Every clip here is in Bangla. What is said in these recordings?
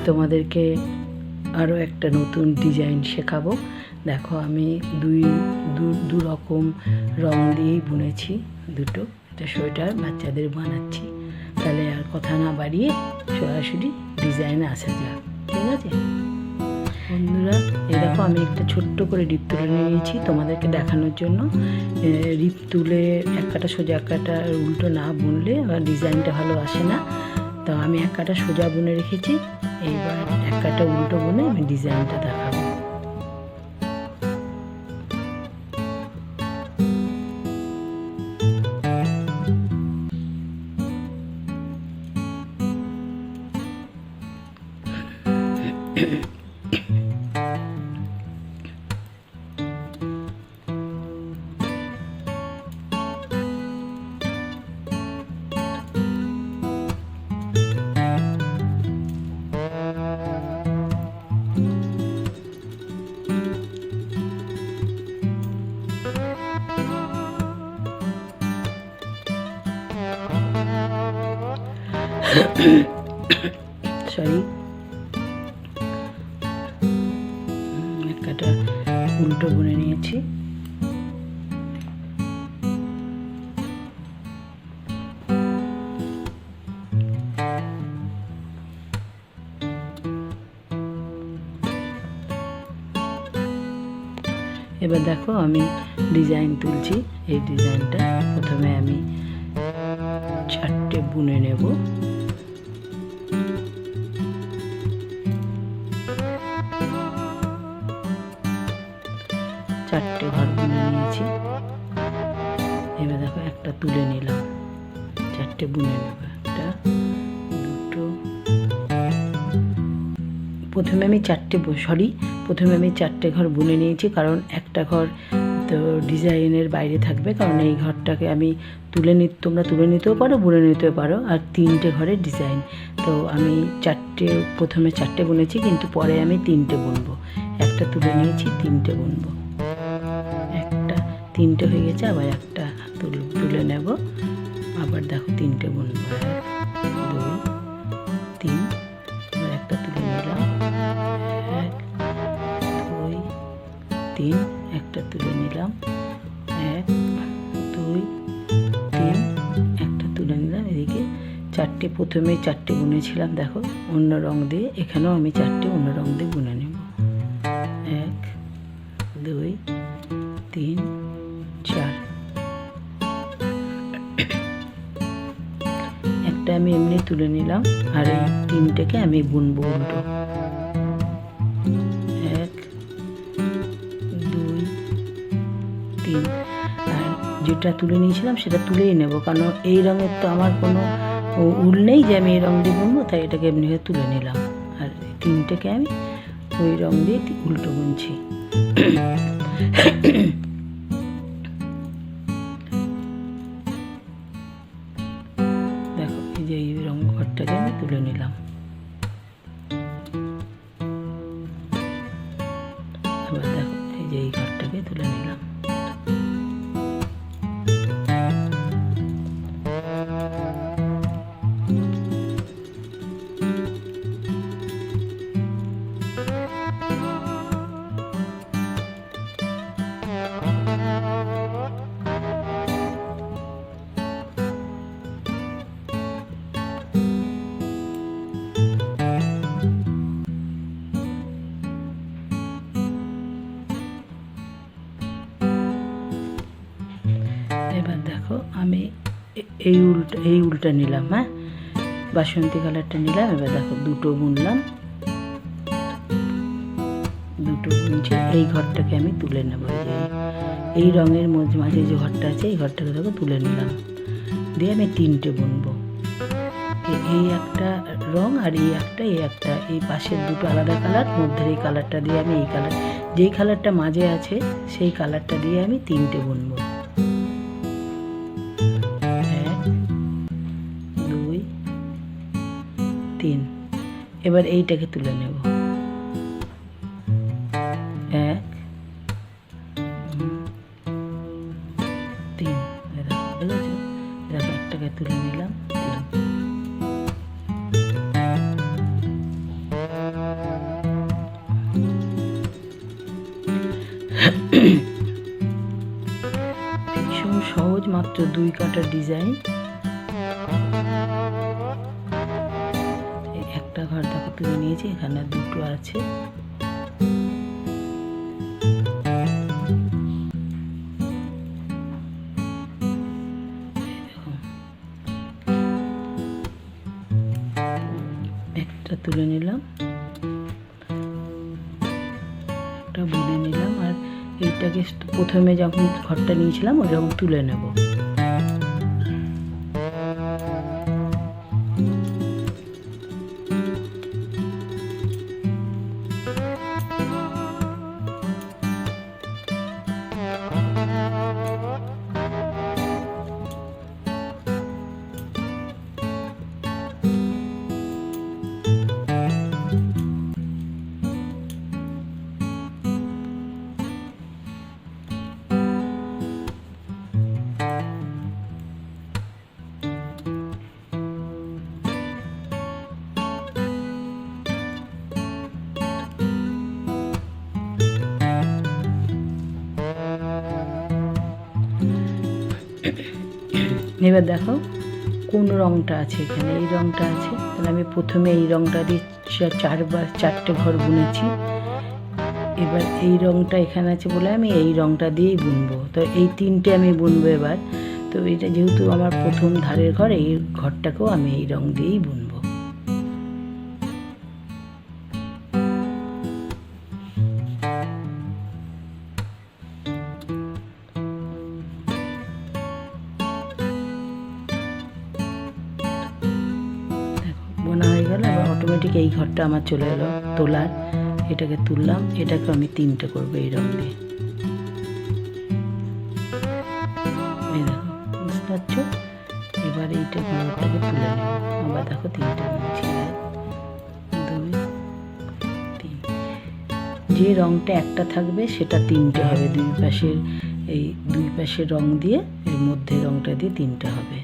তোমাদেরকে আরও একটা নতুন ডিজাইন শেখাবো। দেখো আমি দু রকম রং দিয়েই বুনেছি দুটো। এটা সোয়েটার বাচ্চাদের বানাচ্ছি। তাহলে আর কথা না বাড়িয়ে সরাসরি ডিজাইনে আসা যাক, ঠিক আছে বন্ধুরা? এই দেখো আমি একটা ছোট্ট করে রিপ তুলে নিয়েছি তোমাদেরকে দেখানোর জন্য। রিপ তুলে এক কাটা সোজা এক কাটা উল্টো না বুনলে ডিজাইনটা ভালো আসে না। তো আমি এক কাটা সোজা বুনে রেখেছি, এইবার এক কাটা উল্টো বুনে আমি ডিজাইনটা দেখাবো। সরি, এক কাটা উল্টো বুনে নিয়েছি। এবার দেখো আমি ডিজাইন তুলছি। এই ডিজাইনটা প্রথমে আমি চারটে বুনে নেব। চারটে ঘর বুনে নিয়েছি। এবার দেখো একটা তুলে নিলাম, চারটে বুনে নেব। একটা দুটো, প্রথমে আমি চারটে ঘর বুনে নিয়েছি, কারণ একটা ঘর তো ডিজাইনের বাইরে থাকবে, কারণ এই ঘরটাকে আমি তোমরা তুলে নিতেও পারো, বুনে নিতেও পারো। আর তিনটে ঘরের ডিজাইন, তো আমি প্রথমে চারটে বুনেছি, কিন্তু পরে আমি তিনটে বুনবো। একটা তুলে নিয়েছি, তিনটে বুনবো। তিনটে হয়ে গেছে, আবার একটা তুলে নেব। আবার দেখো তিনটে বুনবো, 1 2 3। আবার একটা তুলে নিলাম, 1 2 3। একটা তুলে নিলাম, 1 2 3। একটা তুলে নিলাম। এদিকে প্রথমে চারটে বুনেছিলাম, দেখো অন্য রং দিয়ে। এখানেও আমি চারটে অন্য রং দিয়ে বুনে নেব। 1 2 3 4। একটা আমি এমনি তুলে নিলাম, আর এই তিনটেকে আমি বুনবো উল্টো। 1 2 3। আর যেটা তুলে নিয়েছিলাম সেটা তুলেই নেব, কারণ এই রঙের তো আমার কোনো উল নেই যে আমি এই রং দিয়ে বুনবো, তাই এটাকে এমনিভাবে তুলে নিলাম। আর তিনটেকে আমি ওই রং দিয়ে উল্টো বুনছি। দেখো এই যে এই রং ঘরটাকে আমি তুলে নিলাম। আবার দেখো এই যে এই ঘরটাকে তুলে নিলাম। এবার দেখো আমি এই উলটা নিলাম, হ্যাঁ বাসন্তী কালারটা নিলাম। এবার দেখো দুটো বুনলাম, দুটো বুনছি। এই ঘরটাকে আমি তুলে নেব। এই রঙের মাঝে যে ঘরটা আছে, এই ঘরটাকে দেখো তুলে নিলাম, দিয়ে আমি তিনটে বুনবো। এই একটা রং, আর এই একটা, এই পাশের দুটো আলাদা কালার, মধ্যের এই কালারটা দিয়ে আমি যেই কালারটা মাঝে আছে সেই কালারটা দিয়ে আমি তিনটে বুনবো। 1 2 3। এবার এইটাকে তুলে নেব। 1 3। দেখেছো, একটাকে তুলে নিলাম, 3। ভীষণ সহজ, মাত্র 2 কাটার ডিজাইন। একটা ঘর দেখো তুলে নিয়েছি, এখানে দুটো আছে। একটা তুলে নিলাম, একটা বুনে নিলাম, আর এইটাকে প্রথমে যখন ঘরটা নিয়েছিলাম ওইরকম তুলে নেব। এবার দেখো কোন রঙটা আছে, এখানে এই রঙটা আছে, তাহলে আমি প্রথমে এই রঙটা দিয়ে 4টে ঘর বুনেছি। এবার এই রঙটা এখানে আছে বলে আমি এই রঙটা দিয়েই বুনবো, তো এই 3টে আমি বুনবো এবার। তো এটা যেহেতু আমার প্রথম ধারের ঘর, এই ঘরটাকেও আমি এই রঙ দিয়েই বুনবো। বোনা হয়ে গেল, এবার অটোমেটিক এই ঘরটা আমার চলে এলো তোলার। এটাকে তুললাম, এটাকে আমি 3টে করবো এই রঙ দিয়ে। এই দেখো, বুঝতে পারছো? এবার এইটা ঘরটাকে তুলে নেব। আবার দেখো 3টে বুনছি, 1 2 3। যে রঙটা একটা থাকবে সেটা 3টে হবে, দুই পাশের এই দুই পাশের রঙ দিয়ে এর মধ্যে রঙটা দিয়ে 3টে হবে।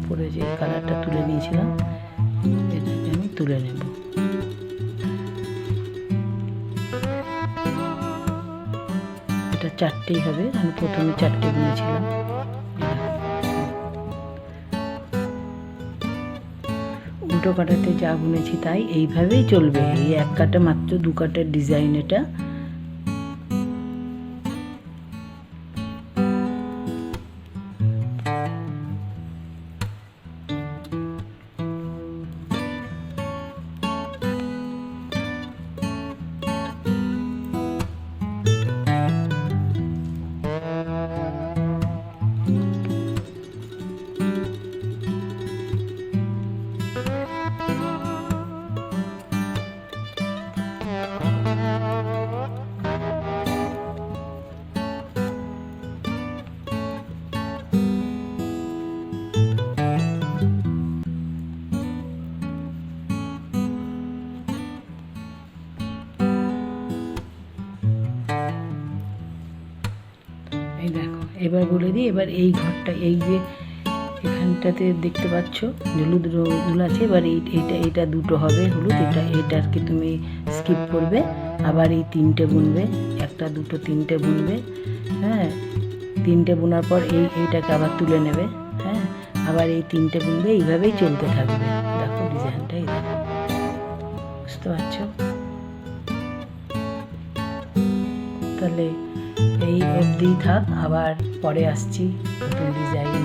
পরে যে কালারটা তুলে নিয়েছিলাম এটাকে আমি তুলে নেব। এটা 4টেই হবে, আমি প্রথমে 4টে বুনেছিলাম। উল্টো কাটাতে যা বুনেছি তাই এইভাবেই চলবে। এই 1 কাটা মাত্র 2 কাটার ডিজাইন এটা। এই দেখো, এবার বলে দিই, এবার এই ঘরটা, এই যে এখানটাতে দেখতে পাচ্ছ হলুদ রঙ আছে, এবার এইটা 2টো হবে হলুদ, এটা আর কি তুমি স্কিপ করবে। আবার এই 3টে বুনবে, 1 2 3টে বুনবে। হ্যাঁ, 3টে বোনার পর এইটাকে আবার তুলে নেবে। হ্যাঁ, আবার এই 3টে বুনবে, এইভাবেই চলতে থাকবে। দেখো ডিজাইনটা, এই দেখো, বুঝতে পারছো? তাহলে এই অবধি থাক, আবার পরে আসছি নতুন ডিজাইন।